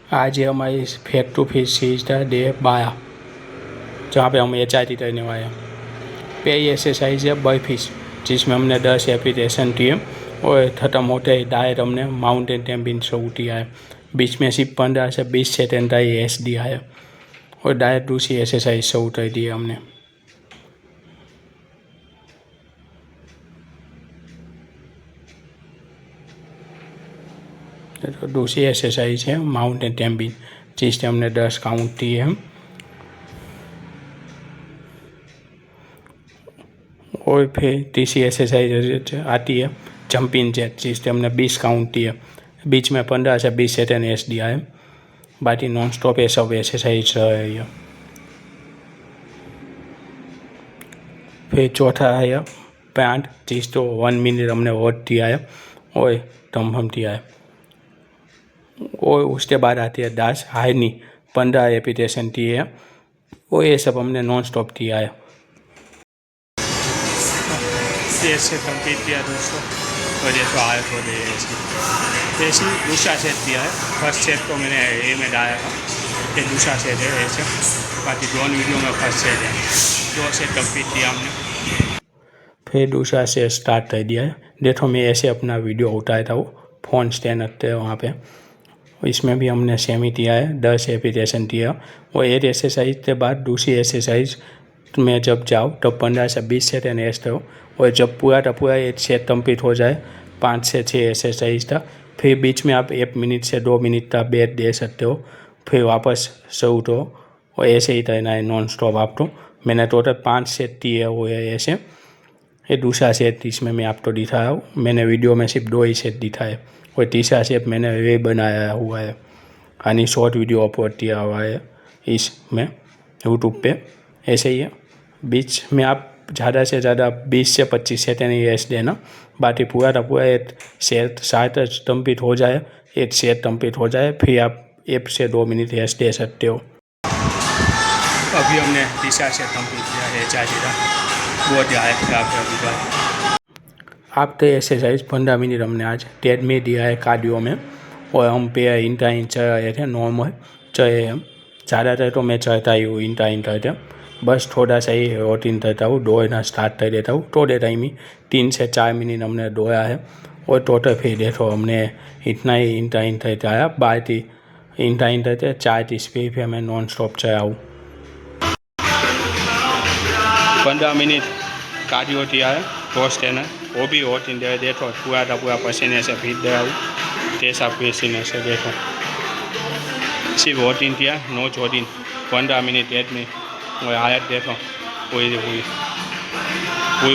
आज हमारी fake to fish series था डे 12, जहाँ पे हम HIT करने वाले हैं। पहली एक्सरसाइज है बॉय फिश, जिसमें हमने 10 रेपिटेशन किए और खत्म होते ही डायरेक्ट हमने माउंटेन टेम्पिंग शुरू किया है। बीच में सिर्फ 15 से 20 सेकेंड का रेस्ट दिया है और डायरेक्ट दूसरी एक्सरसाइज शुरू कर दी है हमने। तो दूसरी एक्सरसाइज है माउंटेन टेम्पिंग, जिससे हमने 10 काउंट किए हैं। और फिर तीसरी एक्सरसाइज आती है जंपिंग जैक, जिससे हमने 20 काउंट किए, बीच में 15 से 20 सेकेंड रेस्ट दिया है। बाकी नॉन स्टॉप ये सब एक्सरसाइज रही है। फिर चौथा है पैंट, जिस तो 1 मिनट हमने वॉट दिया है और टम्पम दिया है। और उसके बाद आती है दास हाई 15 रेपिटेशन की है और ये सब हमने नॉन स्टॉप किया है। से कंप्लीट किया दोस्तों, और ये तो आए तो ऐसे दूसरा सेट दिया है। फर्स्ट सेट तो मैंने ए में डाला था, ये दूसरा सेट है ऐसे। बाकी दोनों वीडियो में फर्स्ट सेट है, 2 सेट कंप्लीट किया हमने। फिर दूसरा सेट स्टार्ट कर दिया है। देखो मैं ऐसे अपना वीडियो उठाया था, वो फ़ोन स्टैंड रखते हैं वहाँ पे। इसमें भी हमने सेम ही दिया है, 10 रेपिटेशन दिया। और एक एक्सरसाइज के बाद दूसरी एक्सरसाइज में जब जाओ तब 15 से 20 सेकेंड रेस्ट हो, और जब पूरा का पूरा एक सेट कंप्लीट हो जाए 5 से 6 एक्सरसाइज का, फिर बीच में आप 1 मिनट से 2 मिनट का ब्रेक दे सकते हो, फिर वापस शुरू तो। और ऐसे ही करना है नॉन स्टॉप आपको। मैंने टोटल 5 सेट दिए हुए हैं ऐसे। ये दूसरा सेट इसमें मैं आपको दिखाया हूँ, मैंने वीडियो में सिर्फ 2 ही सेट दिखाए, और तीसरा सेट मैंने वे बनाया हुआ है, यानी शॉर्ट वीडियो अपलोड किया हुआ है इसमें यूट्यूब पे। ऐसे ही है, बीच में आप ज़्यादा से ज़्यादा 20 से 25 सेकेंड ही रेस्ट देना। बाकी पूरा का पूरा एक सेट शायद कंप्लीट हो जाए, एक सेट कंप्लीट हो जाए, फिर आप 1 से 2 मिनट रेस्ट दे सकते हो। अभी हमने तीसरा सेट कंप्लीट किया है, चाहिए बहुत ज़्यादा आप तो एक्सरसाइज 15 मिनट हमने आज टेड में दिया है कार्डियो में, और हम पे इंटा इंच चढ़ रहे थे, नॉर्मल चढ़े हम। ज़्यादातर तो मैं चढ़ता ही हूँ इंटा थे, बस थोड़ा सा ही रूटीन करता हूँ, दौड़ना स्टार्ट कर देता हूँ थोड़े टाइम ही। 3 से 4 मिनट हमने दौड़ा है, और टोटल फिर देखो हमने इतना ही इंटा चढ़ाया। बाकी इंटा थे 4 स्पीड पे मैं नॉन स्टॉप चढ़ाऊँ। 15 मिनट कार्डियो किया है, रोज है ना, वो भी रूटीन दे देखो, पूरा का पूरा पसीने से भीग गया हूँ, कैसा पसीने से देखो। सिर्फ रूटीन किया, नो जॉगिंग, 15 मिनट 1 मिनट। और आयत देखो पूरी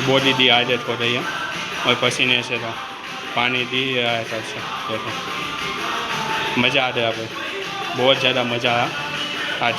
बॉडी दी आदत हो रही है, और पसीने से तो पानी दी आया था। देखो मज़ा आ रहा है, बहुत ज़्यादा मज़ा आया आज।